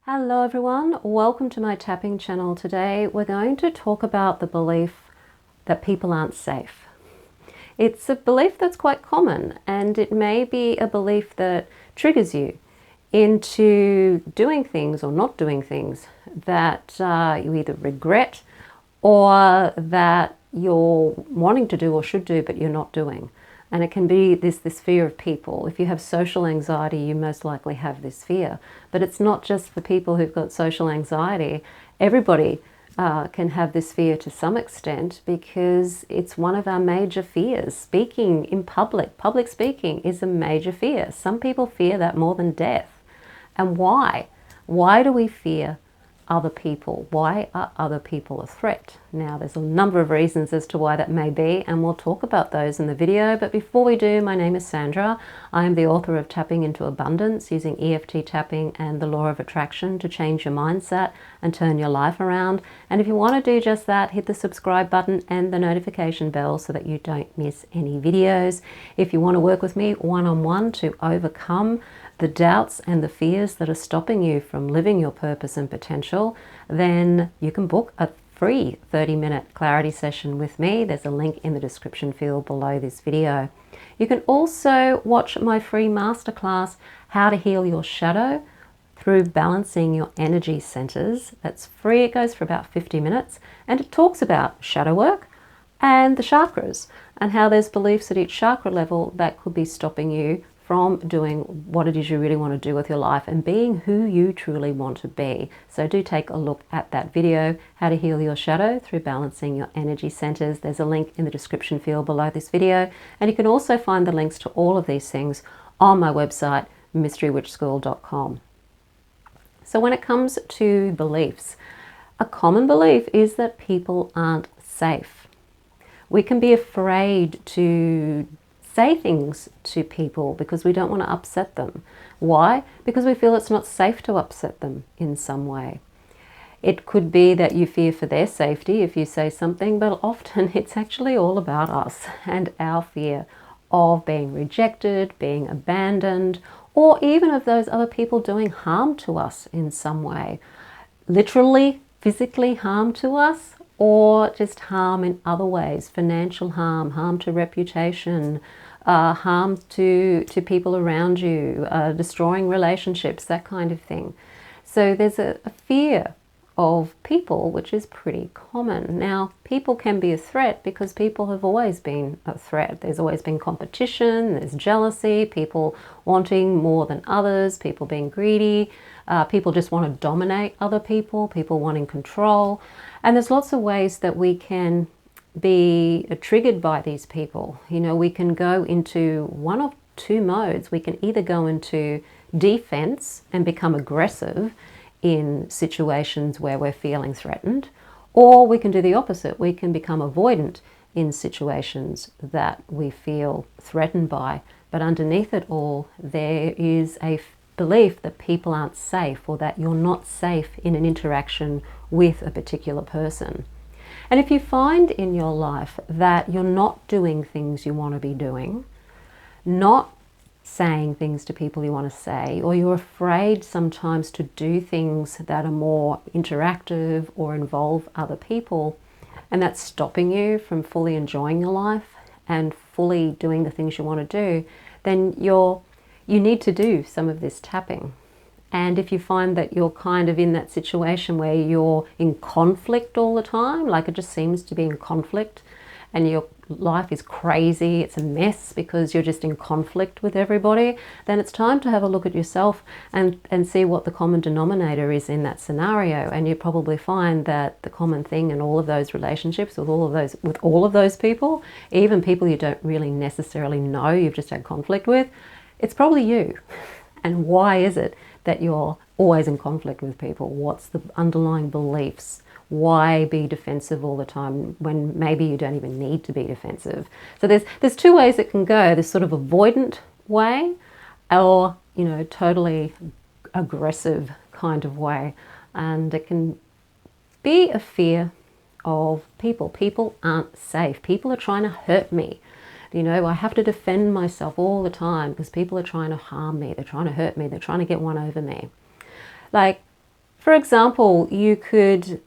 Hello everyone, welcome to my tapping channel. Today we're going to talk about the belief that people aren't safe. It's a belief that's quite common, and it may be a belief that triggers you into doing things or not doing things that you either regret or that you're wanting to do or should do but you're not doing. And it can be this fear of people. If you have social anxiety, you most likely have this fear. But it's not just for people who've got social anxiety. Everybody can have this fear to some extent, because it's one of our major fears. Speaking in public speaking is a major fear. Some people fear that more than death. And why? Why do we fear other people? Why are other people a threat? Now, there's a number of reasons as to why that may be, and we'll talk about those in the video. But before we do, my name is Sandra. I am the author of Tapping into Abundance, using EFT tapping and the law of attraction to change your mindset and turn your life around. And if you want to do just that, hit the subscribe button and the notification bell so that you don't miss any videos. If you want to work with me one-on-one to overcome the doubts and the fears that are stopping you from living your purpose and potential, then you can book a free 30-minute clarity session with me. There's a link in the description field below this video. You can also watch my free masterclass, How to Heal Your Shadow through Balancing Your Energy Centers. That's free. It goes for about 50 minutes, and it talks about shadow work and the chakras and how there's beliefs at each chakra level that could be stopping you from doing what it is you really want to do with your life and being who you truly want to be. So do take a look at that video, How to Heal Your Shadow through Balancing Your Energy Centers. There's a link in the description field below this video. And you can also find the links to all of these things on my website, mysterywitchschool.com. So when it comes to beliefs, a common belief is that people aren't safe. We can be afraid to say things to people because we don't want to upset them. Why? Because we feel it's not safe to upset them in some way. It could be that you fear for their safety if you say something, but often it's actually all about us and our fear of being rejected, being abandoned, or even of those other people doing harm to us in some way. Literally, physically harm to us, or just harm in other ways, financial harm, harm to reputation, harm to people around you, destroying relationships, that kind of thing. So there's a fear of people, which is pretty common. Now, people can be a threat because people have always been a threat. There's always been competition, there's jealousy, people wanting more than others, people being greedy, people just want to dominate other people, people wanting control. And there's lots of ways that we can be triggered by these people. You know, we can go into one of two modes. We can either go into defense and become aggressive in situations where we're feeling threatened, or we can do the opposite. We can become avoidant in situations that we feel threatened by. But underneath it all, there is a belief that people aren't safe, or that you're not safe in an interaction with a particular person. And if you find in your life that you're not doing things you want to be doing, not saying things to people you want to say, or you're afraid sometimes to do things that are more interactive or involve other people, and that's stopping you from fully enjoying your life and fully doing the things you want to do, then you need to do some of this tapping. And if you find that you're kind of in that situation where you're in conflict all the time, like it just seems to be in conflict, and your life is crazy, it's a mess because you're just in conflict with everybody, then it's time to have a look at yourself and see what the common denominator is in that scenario. And you probably find that the common thing in all of those relationships with all of those people, even people you don't really necessarily know, you've just had conflict with, it's probably you. And why is it that you're always in conflict with people? What's the underlying beliefs? Why be defensive all the time when maybe you don't even need to be defensive? So there's two ways it can go. This sort of avoidant way, or, you know, totally aggressive kind of way. And it can be a fear of people. People aren't safe. People are trying to hurt me. You know, I have to defend myself all the time because people are trying to harm me. They're trying to hurt me. They're trying to get one over me. Like, For example, you could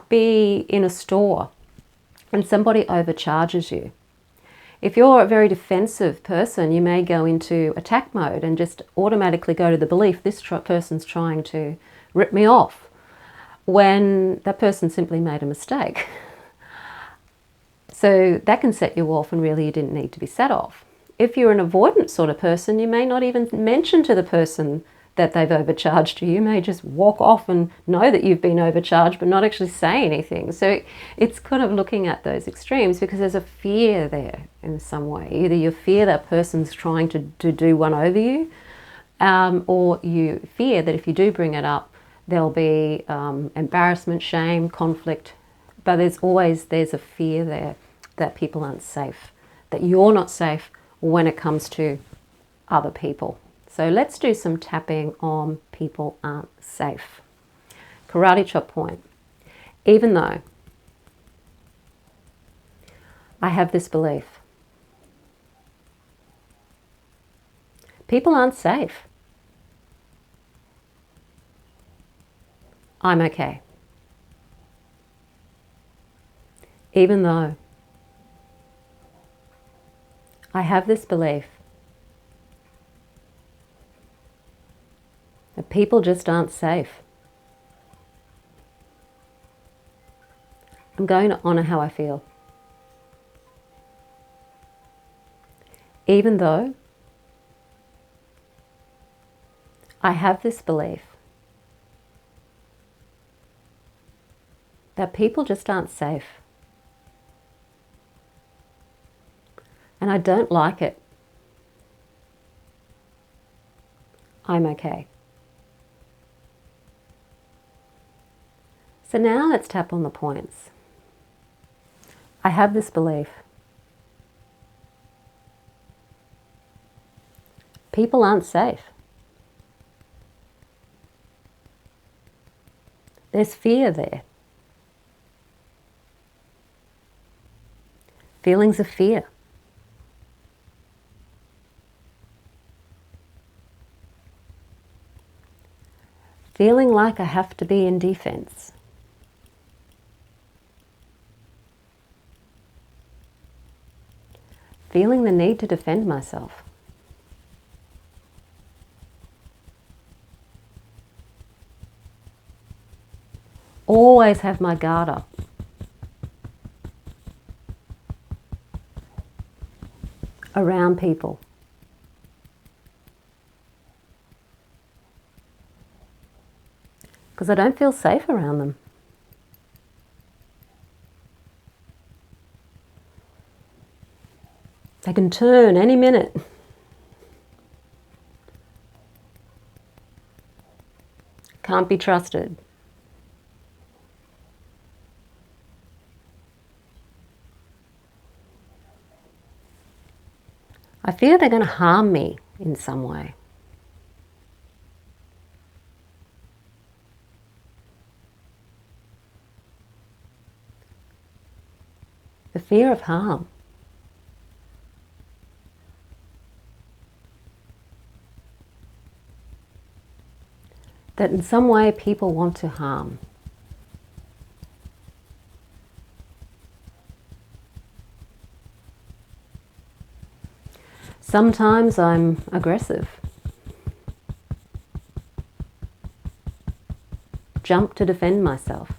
be in a store and somebody overcharges you. If you're a very defensive person, you may go into attack mode and just automatically go to the belief this person's trying to rip me off, when that person simply made a mistake. So that can set you off, and really you didn't need to be set off. If you're an avoidant sort of person, you may not even mention to the person that they've overcharged you. You may just walk off and know that you've been overcharged but not actually say anything. So it's kind of looking at those extremes, because there's a fear there in some way. Either you fear that person's trying to do one over you, or you fear that if you do bring it up, there'll be embarrassment, shame, conflict. But there's a fear there that people aren't safe, that you're not safe when it comes to other people. So let's do some tapping on people aren't safe. Karate chop point. Even though I have this belief, people aren't safe, I'm okay. Even though I have this belief that people just aren't safe, I'm going to honor how I feel. Even though I have this belief that people just aren't safe, and I don't like it, I'm okay. So now let's tap on the points. I have this belief. People aren't safe. There's fear there. Feelings of fear. Feeling like I have to be in defense. Feeling the need to defend myself. Always have my guard up. Around people. Because I don't feel safe around them. They can turn any minute. Can't be trusted. I fear they're going to harm me in some way. The fear of harm. That in some way people want to harm. Sometimes I'm aggressive. Jump to defend myself.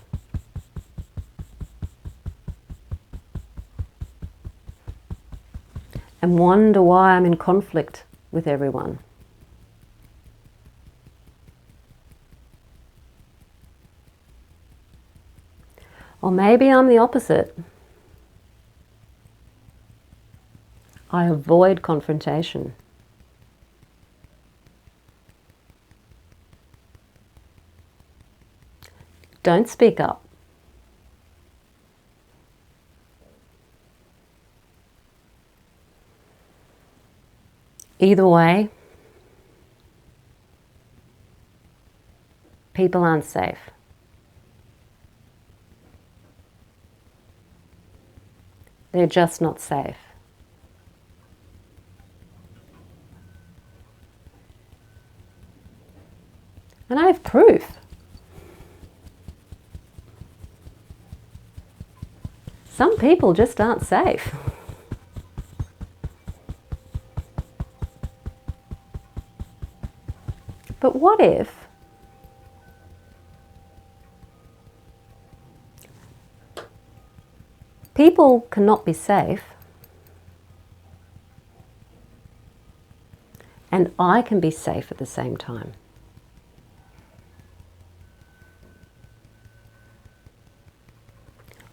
And wonder why I'm in conflict with everyone. Or maybe I'm the opposite. I avoid confrontation. Don't speak up. Either way, people aren't safe. They're just not safe. And I have proof. Some people just aren't safe. But what if people cannot be safe and I can be safe at the same time?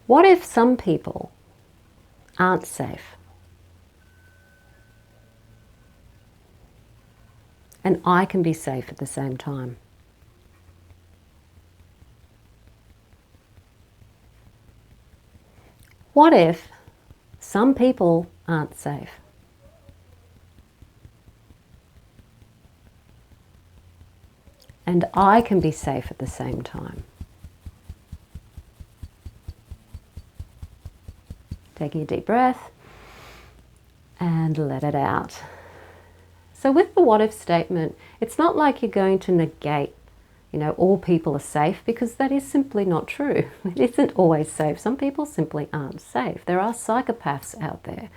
What if some people aren't safe and I can be safe at the same time? What if some people aren't safe and I can be safe at the same time? Taking a deep breath and let it out. So with the what if statement, it's not like you're going to negate, all people are safe, because that is simply not true. It isn't always safe. Some people simply aren't safe. There are psychopaths out there.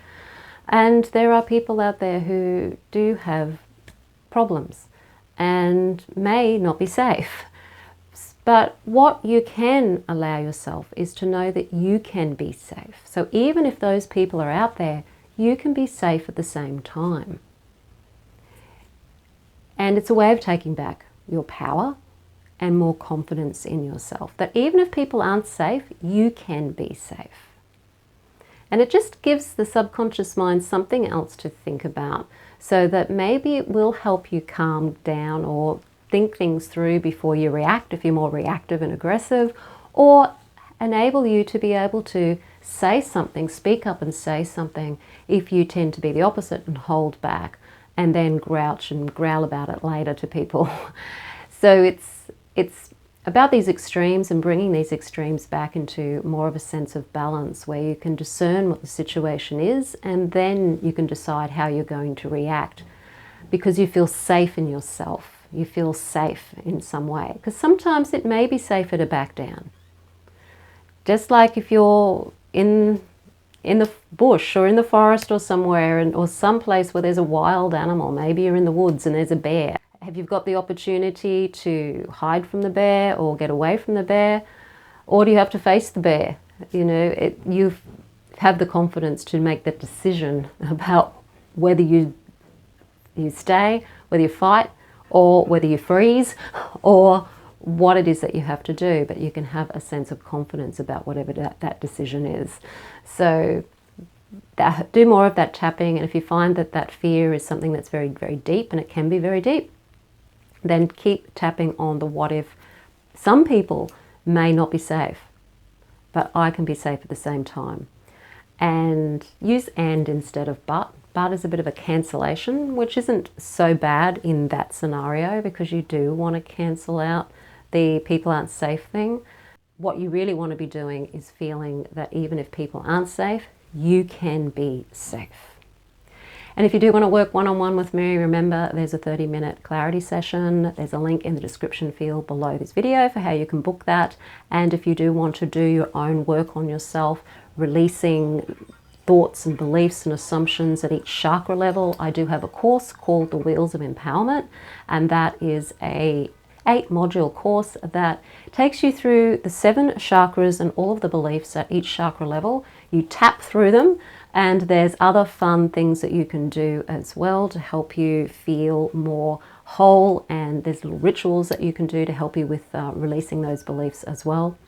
And there are people out there who do have problems and may not be safe. But what you can allow yourself is to know that you can be safe. So even if those people are out there, you can be safe at the same time. And it's a way of taking back your power and more confidence in yourself. That even if people aren't safe, you can be safe. And it just gives the subconscious mind something else to think about, so that maybe it will help you calm down or think things through before you react if you're more reactive and aggressive, or enable you to be able to say something, speak up and say something if you tend to be the opposite and hold back and then grouch and growl about it later to people. So it's about these extremes and bringing these extremes back into more of a sense of balance, where you can discern what the situation is and then you can decide how you're going to react, because you feel safe in yourself. You feel safe in some way, because sometimes it may be safer to back down. Just like if you're in the bush or in the forest or somewhere, or some place where there's a wild animal, maybe you're in the woods and there's a bear. Have you got the opportunity to hide from the bear or get away from the bear, or do you have to face the bear? You have the confidence to make that decision about whether you stay, whether you fight, or whether you freeze, or what it is that you have to do, but you can have a sense of confidence about whatever that decision is. So do more of that tapping, and if you find that fear is something that's very, very deep, and it can be very deep, then keep tapping on the what if. Some people may not be safe, but I can be safe at the same time. And use and instead of but. But is a bit of a cancellation, which isn't so bad in that scenario, because you do want to cancel out the people aren't safe thing. What you really want to be doing is feeling that even if people aren't safe, you can be safe. And if you do want to work one-on-one with me, remember there's a 30-minute clarity session. There's a link in the description field below this video for how you can book that. And if you do want to do your own work on yourself, releasing thoughts and beliefs and assumptions at each chakra level, I do have a course called The Wheels of Empowerment, and that is a 8-module course that takes you through the 7 chakras and all of the beliefs at each chakra level. You tap through them, and there's other fun things that you can do as well to help you feel more whole, and there's little rituals that you can do to help you with releasing those beliefs as well,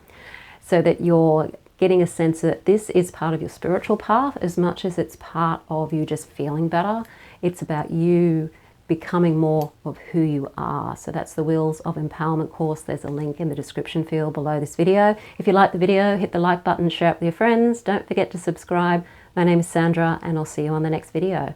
so that you're getting a sense that this is part of your spiritual path as much as it's part of you just feeling better. It's about you becoming more of who you are. So that's the Wheels of Empowerment course. There's a link in the description field below this video. If you like the video, hit the like button, share it with your friends. Don't forget to subscribe. My name is Sandra, and I'll see you on the next video.